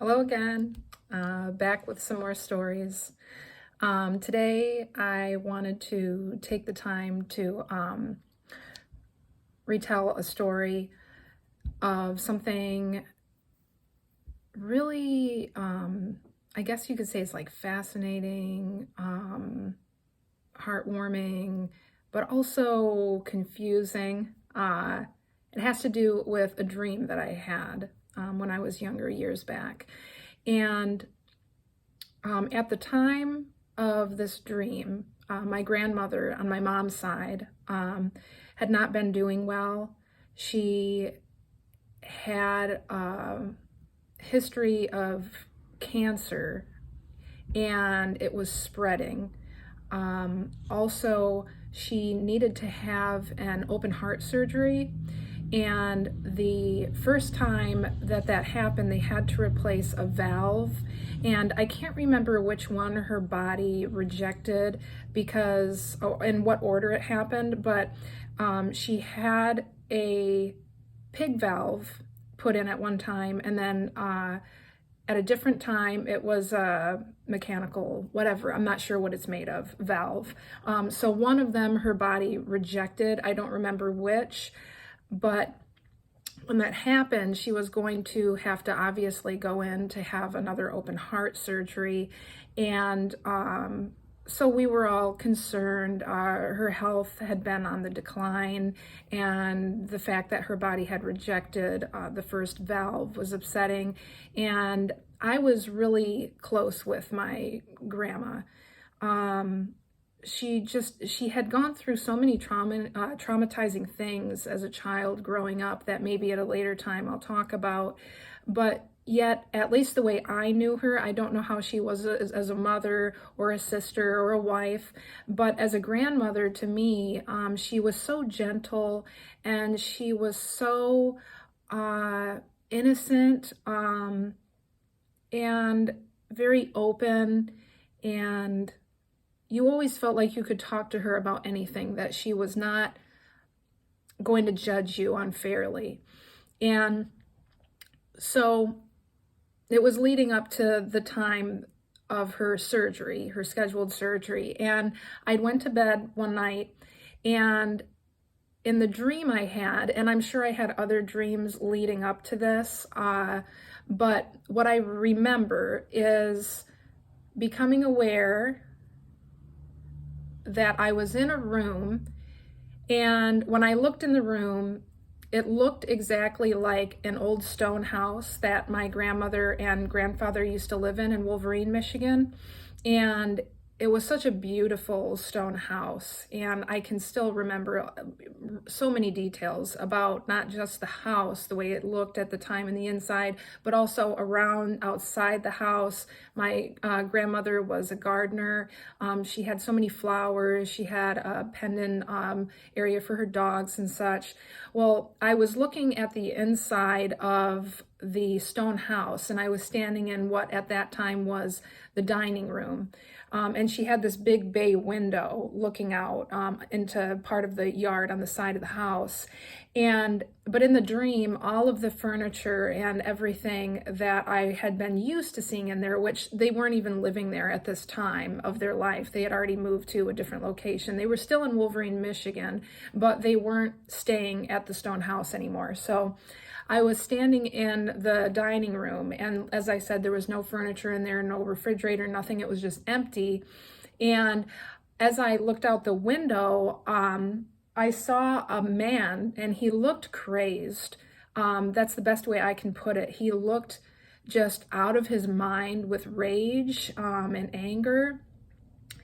Hello again, back with some more stories. Today I wanted to take the time to retell a story of something really, I guess you could say it's like fascinating, heartwarming, but also confusing. It has to do with a dream that I had when I was younger, years back. And at the time of this dream, my grandmother on my mom's side had not been doing well. She had a history of cancer and it was spreading. Also, she needed to have an open heart surgery. And the first time that happened, they had to replace a valve. And I can't remember which one her body rejected because, in what order it happened, but she had a pig valve put in at one time, and then at a different time, it was a mechanical, whatever, I'm not sure what it's made of, valve. So one of them, her body rejected. I don't remember which, but when that happened, she was going to have to obviously go in to have another open heart surgery. And so we were all concerned. Her health had been on the decline, and the fact that her body had rejected the first valve was upsetting. And I was really close with my grandma. She had gone through so many traumatizing things as a child growing up that maybe at a later time I'll talk about. But yet, at least the way I knew her, I don't know how she was as a mother or a sister or a wife, but as a grandmother to me, she was so gentle and she was so innocent and very open, and you always felt like you could talk to her about anything, that she was not going to judge you unfairly. And so it was leading up to the time of her surgery, her scheduled surgery. And I went to bed one night, and in the dream I had, and I'm sure I had other dreams leading up to this, but what I remember is becoming aware that I was in a room, and when I looked in the room, it looked exactly like an old stone house that my grandmother and grandfather used to live in Wolverine, Michigan. And it was such a beautiful stone house, and I can still remember so many details about not just the house, the way it looked at the time in the inside, but also around outside the house. My grandmother was a gardener. She had so many flowers. She had a pendant area for her dogs and such. Well, I was looking at the inside of the stone house, and I was standing in what at that time was the dining room. And she had this big bay window looking out into part of the yard on the side of the house. But in the dream, all of the furniture and everything that I had been used to seeing in there, which they weren't even living there at this time of their life. They had already moved to a different location. They were still in Wolverine, Michigan, but they weren't staying at the stone house anymore. So I was standing in the dining room, and as I said, there was no furniture in there, no refrigerator, nothing. It was just empty. And as I looked out the window, I saw a man, and he looked crazed. That's the best way I can put it. He looked just out of his mind with rage and anger,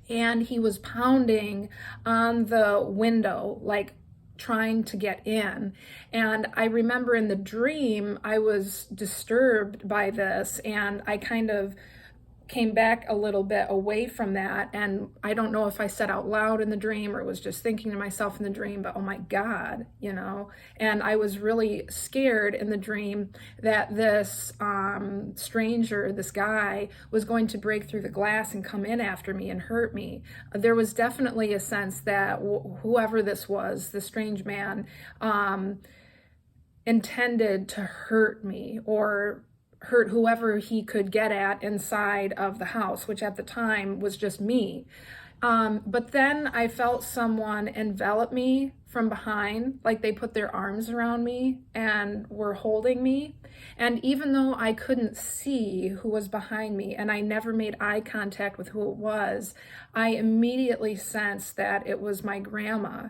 and he was pounding on the window, like trying to get in. And I remember in the dream, I was disturbed by this, and I kind of came back a little bit away from that. And I don't know if I said out loud in the dream or was just thinking to myself in the dream, but oh my God, and I was really scared in the dream that this stranger, this guy, was going to break through the glass and come in after me and hurt me. There was definitely a sense that whoever this was, the strange man, intended to hurt me or hurt whoever he could get at inside of the house, which at the time was just me. But then I felt someone envelop me from behind, like they put their arms around me and were holding me. And even though I couldn't see who was behind me and I never made eye contact with who it was, I immediately sensed that it was my grandma.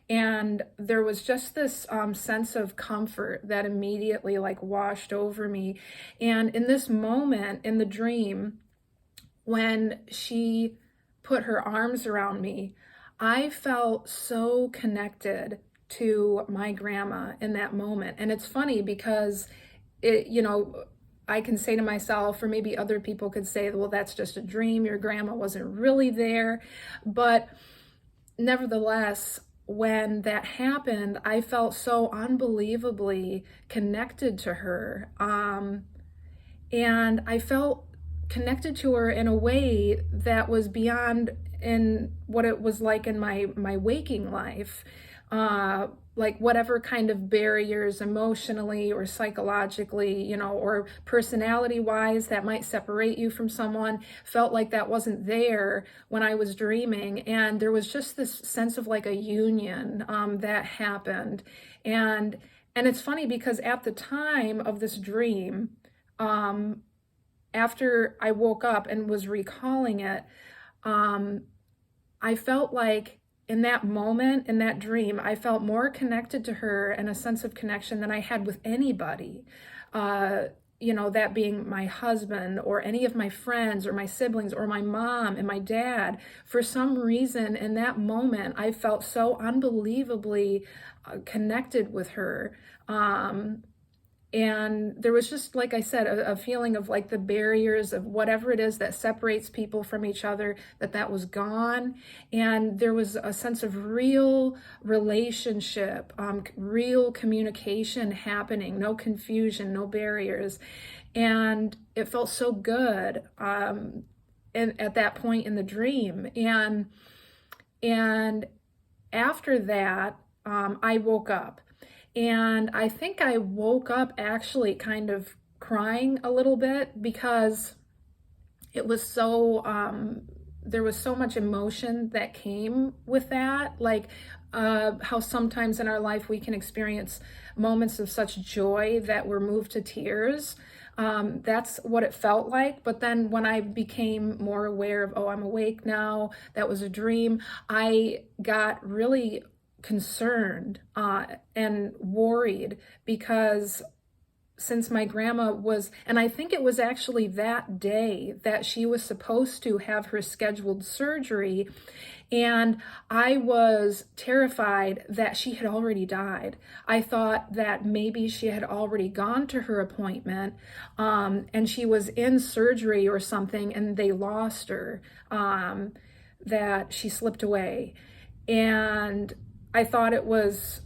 And there was just this sense of comfort that immediately like washed over me. And in this moment in the dream, when she put her arms around me, I felt so connected to my grandma in that moment. And it's funny because I can say to myself, or maybe other people could say, well, that's just a dream. Your grandma wasn't really there. But nevertheless, when that happened, I felt so unbelievably connected to her. And I felt connected to her in a way that was beyond in what it was like in my waking life. Like whatever kind of barriers emotionally or psychologically, or personality wise that might separate you from someone, felt like that wasn't there when I was dreaming. And there was just this sense of like a union that happened. And it's funny because at the time of this dream, after I woke up and was recalling it, I felt like in that moment, in that dream, I felt more connected to her and a sense of connection than I had with anybody. That being my husband or any of my friends or my siblings or my mom and my dad. For some reason, in that moment, I felt so unbelievably connected with her. And there was just, like I said, a feeling of like the barriers of whatever it is that separates people from each other, that was gone. And there was a sense of real relationship, real communication happening, no confusion, no barriers. And it felt so good at that point in the dream. And after that, I woke up. And I think I woke up actually kind of crying a little bit because it was so, there was so much emotion that came with that. Like how sometimes in our life we can experience moments of such joy that we're moved to tears. That's what it felt like. But then when I became more aware of, I'm awake now, that was a dream, I got really concerned and worried because since my grandma was, and I think it was actually that day that she was supposed to have her scheduled surgery, and I was terrified that she had already died. I thought that maybe she had already gone to her appointment and she was in surgery or something and they lost her, that she slipped away. And I thought it was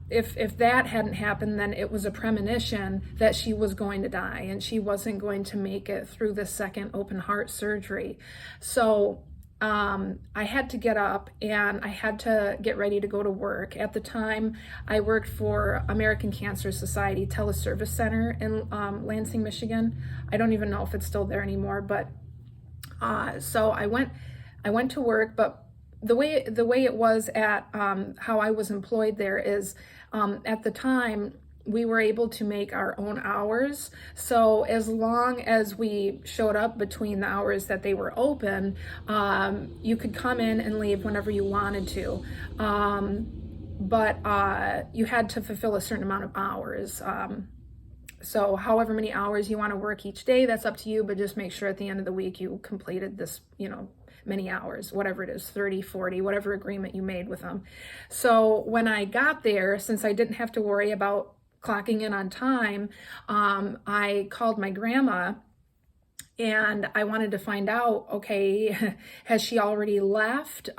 if that hadn't happened, then it was a premonition that she was going to die and she wasn't going to make it through the second open heart surgery. So I had to get up and I had to get ready to go to work. At the time, I worked for American Cancer Society Teleservice Center in Lansing, Michigan. I don't even know if it's still there anymore, but so I went to work, but the way it was at how I was employed there is at the time we were able to make our own hours. So as long as we showed up between the hours that they were open, you could come in and leave whenever you wanted to. But you had to fulfill a certain amount of hours. So however many hours you want to work each day, that's up to you, but just make sure at the end of the week you completed this, many hours, whatever it is, 30, 40, whatever agreement you made with them. So when I got there, since I didn't have to worry about clocking in on time, I called my grandma and I wanted to find out, okay, has she already left?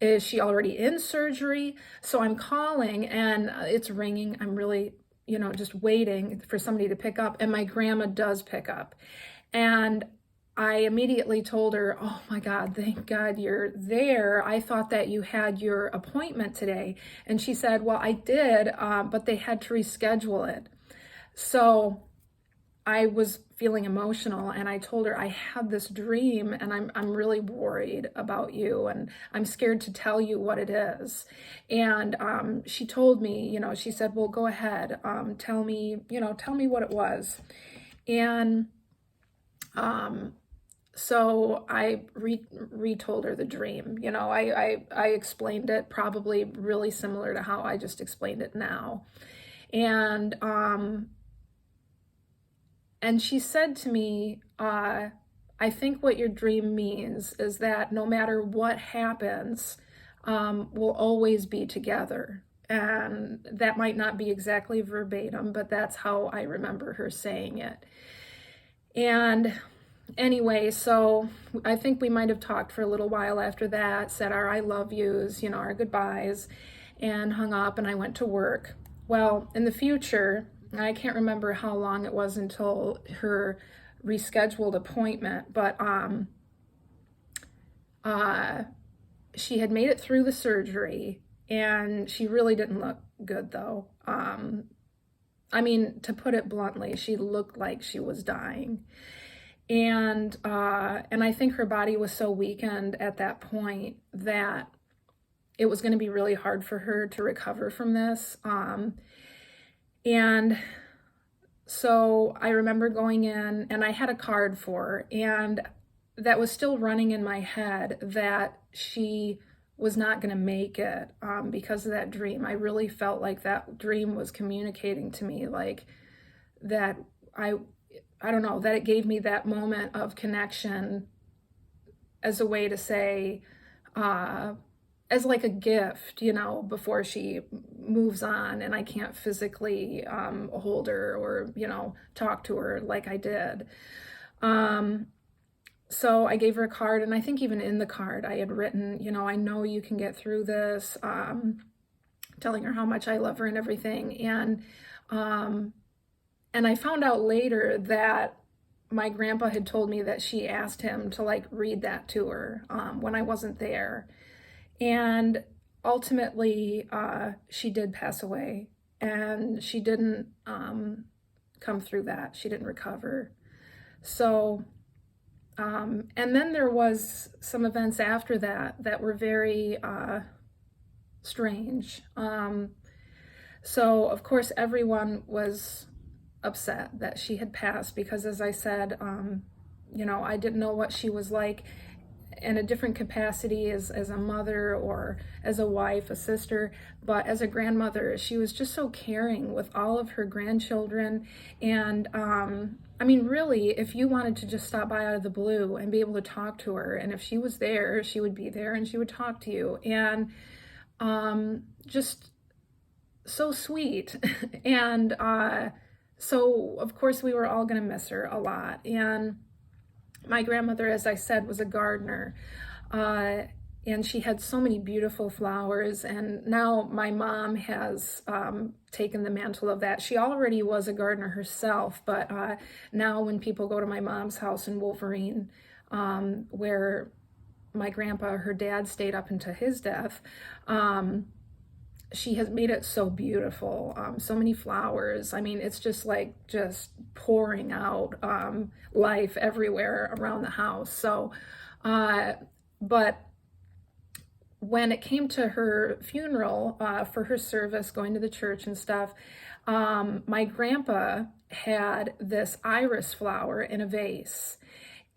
Is she already in surgery? So I'm calling and it's ringing. I'm really, just waiting for somebody to pick up, and my grandma does pick up. And I immediately told her, oh my God, thank God you're there. I thought that you had your appointment today. And she said, well, I did, but they had to reschedule it. So I was feeling emotional, and I told her I had this dream and I'm really worried about you, and I'm scared to tell you what it is. And she told me, she said, well, go ahead, tell me, tell me what it was. And so I retold her the dream. I explained it probably really similar to how I just explained it now. And she said to me, I think what your dream means is that no matter what happens, we'll always be together. And that might not be exactly verbatim, but that's how I remember her saying it. And anyway, so I think we might have talked for a little while after that, said our I love yous, our goodbyes, and hung up, and I went to work. Well, in the future, I can't remember how long it was until her rescheduled appointment, but she had made it through the surgery, and she really didn't look good, though. I mean, to put it bluntly, she looked like she was dying. And I think her body was so weakened at that point that it was going to be really hard for her to recover from this. And so I remember going in, and I had a card for her, and that was still running in my head that she was not going to make it because of that dream. I really felt like that dream was communicating to me, like that I don't know, that it gave me that moment of connection as a way to say, as like a gift, before she moves on and I can't physically hold her or, talk to her like I did. So I gave her a card, and I think even in the card I had written, I know you can get through this, telling her how much I love her and everything. And I found out later that my grandpa had told me that she asked him to read that to her when I wasn't there. And ultimately, she did pass away, and she didn't come through that. She didn't recover. So, and then there was some events after that were very strange. So, of course, everyone was upset that she had passed because, as I said, I didn't know what she was like in a different capacity as a mother or as a wife, a sister, but as a grandmother, she was just so caring with all of her grandchildren. And I mean, really, if you wanted to just stop by out of the blue and be able to talk to her, and if she was there, she would be there and she would talk to you. And just so sweet. And so, of course, we were all going to miss her a lot. And my grandmother, as I said, was a gardener, and she had so many beautiful flowers. And now my mom has taken the mantle of that. She already was a gardener herself, but now when people go to my mom's house in Wolverine, where my grandpa, her dad, stayed up until his death, she has made it so beautiful, so many flowers. I mean, it's just pouring out life everywhere around the house. So, but when it came to her funeral, for her service, going to the church and stuff, my grandpa had this iris flower in a vase.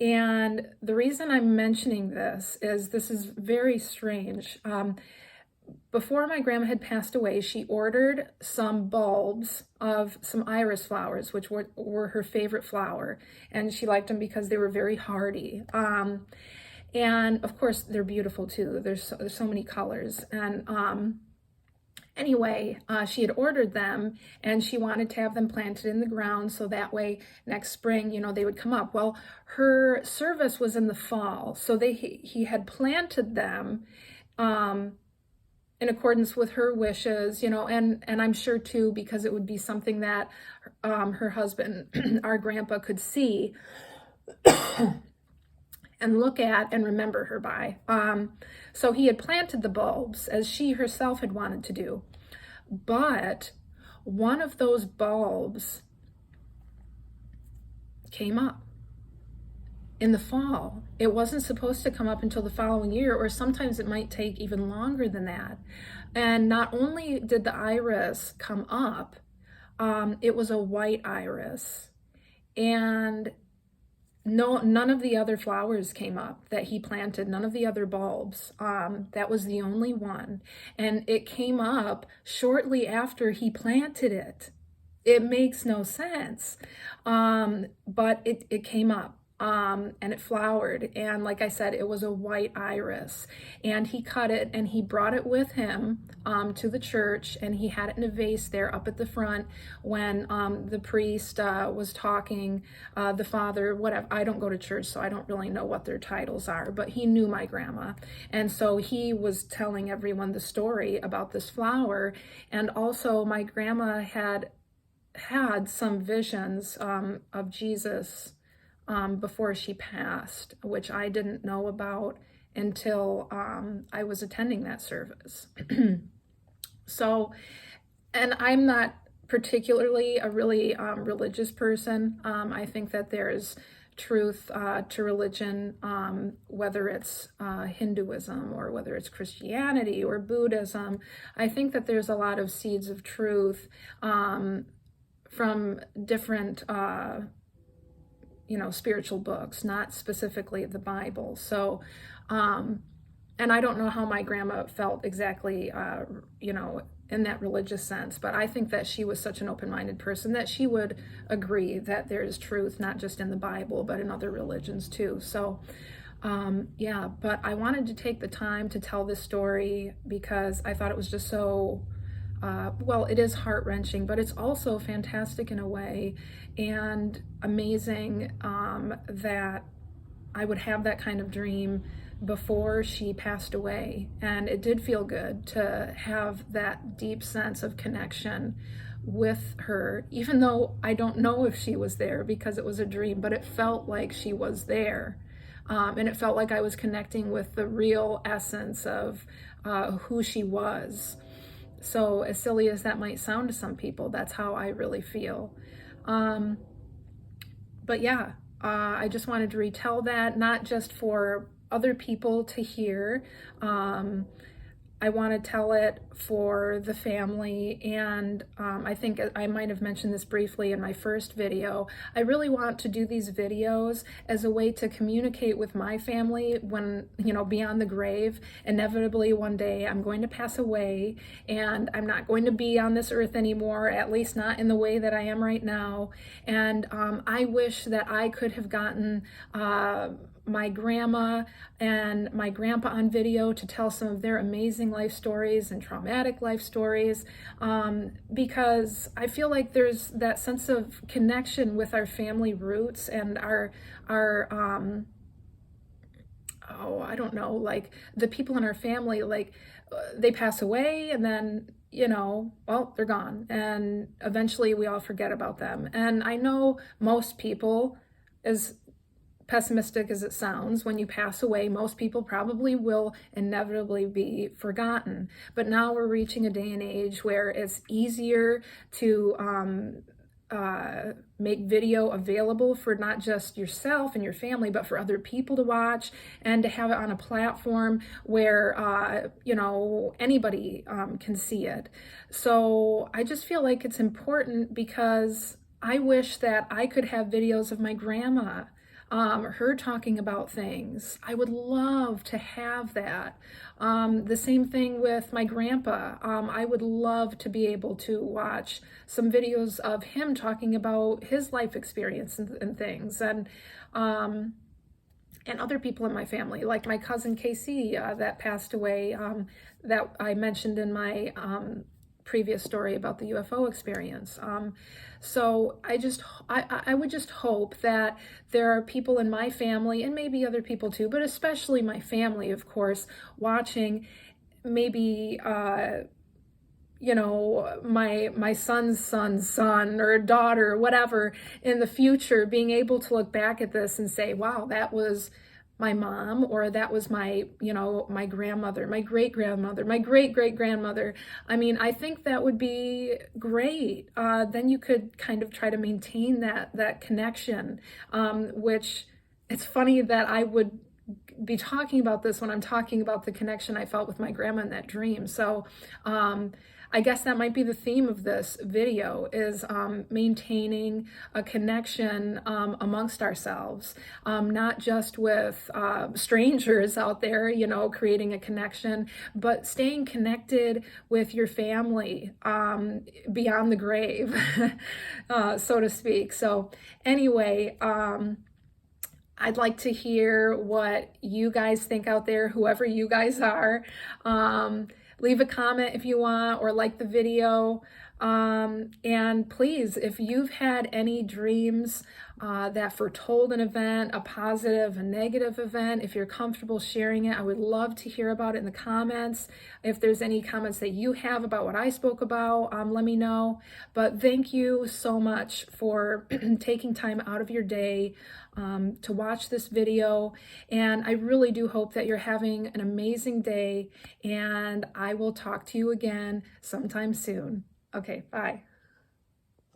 And the reason I'm mentioning this is very strange. Before my grandma had passed away, she ordered some bulbs of some iris flowers, which were her favorite flower. And she liked them because they were very hardy. And of course, they're beautiful too. There's so many colors. And anyway, she had ordered them, and she wanted to have them planted in the ground so that way next spring, they would come up. Well, her service was in the fall, so he had planted them in accordance with her wishes, and I'm sure too, because it would be something that her husband, our grandpa, could see and look at and remember her by. So he had planted the bulbs as she herself had wanted to do. But one of those bulbs came up in the fall. It wasn't supposed to come up until the following year, or sometimes it might take even longer than that. And not only did the iris come up, it was a white iris. And none of the other flowers came up that he planted, none of the other bulbs. That was the only one. And it came up shortly after he planted it. It makes no sense. But it came up. And it flowered, and like I said, it was a white iris, and he cut it and he brought it with him to the church, and he had it in a vase there up at the front when the priest was talking, the father, whatever. I don't go to church, so I don't really know what their titles are, but he knew my grandma, and so he was telling everyone the story about this flower. And also my grandma had some visions of Jesus before she passed, which I didn't know about until I was attending that service. So, and I'm not particularly a really religious person. I think that there's truth to religion, whether it's Hinduism or whether it's Christianity or Buddhism. I think that there's a lot of seeds of truth from different spiritual books, not specifically the Bible. So, and I don't know how my grandma felt exactly, in that religious sense, but I think that she was such an open-minded person that she would agree that there's truth, not just in the Bible, but in other religions too. So, yeah, but I wanted to take the time to tell this story because I thought it was just so well, it is heart-wrenching, but it's also fantastic in a way, and amazing that I would have that kind of dream before she passed away. And it did feel good to have that deep sense of connection with her, even though I don't know if she was there because it was a dream, but it felt like she was there. And it felt like I was connecting with the real essence of who she was. So as silly as that might sound to some people, that's how I really feel. But yeah, I just wanted to retell that, not just for other people to hear. I want to tell it for the family, and I think I might have mentioned this briefly in my first video. I really want to do these videos as a way to communicate with my family when, beyond the grave. Inevitably, one day I'm going to pass away, and I'm not going to be on this earth anymore, at least not in the way that I am right now. And I wish that I could have gotten my grandma and my grandpa on video to tell some of their amazing life stories and traumatic life stories, because I feel like there's that sense of connection with our family roots and our I don't know, like the people in our family, like they pass away and then well, they're gone, and eventually we all forget about them. And I know most people, as pessimistic as it sounds, when you pass away, most people probably will inevitably be forgotten. But now we're reaching a day and age where it's easier to make video available for not just yourself and your family, but for other people to watch, and to have it on a platform where, anybody can see it. So I just feel like it's important, because I wish that I could have videos of my grandma, her talking about things. I would love to have that. The same thing with my grandpa. I would love to be able to watch some videos of him talking about his life experience and things, and other people in my family, like my cousin Casey that passed away, that I mentioned in my previous story about the UFO experience. So I would just hope that there are people in my family, and maybe other people too, but especially my family, of course, watching, maybe my son's son or daughter or whatever in the future, being able to look back at this and say, wow, that was my mom, or that was my, my grandmother, my great grandmother, my great great grandmother. I mean, I think that would be great. Then you could kind of try to maintain that connection, which it's funny that I would be talking about this when I'm talking about the connection I felt with my grandma in that dream. So I guess that might be the theme of this video, is maintaining a connection amongst ourselves, not just with strangers out there, creating a connection, but staying connected with your family beyond the grave, so to speak. So anyway, I'd like to hear what you guys think out there, whoever you guys are. Leave a comment if you want, or like the video. And please, if you've had any dreams that foretold an event, a positive, a negative event, if you're comfortable sharing it, I would love to hear about it in the comments. If there's any comments that you have about what I spoke about, let me know. But thank you so much for taking time out of your day to watch this video. And I really do hope that you're having an amazing day, and I will talk to you again sometime soon. Okay, bye.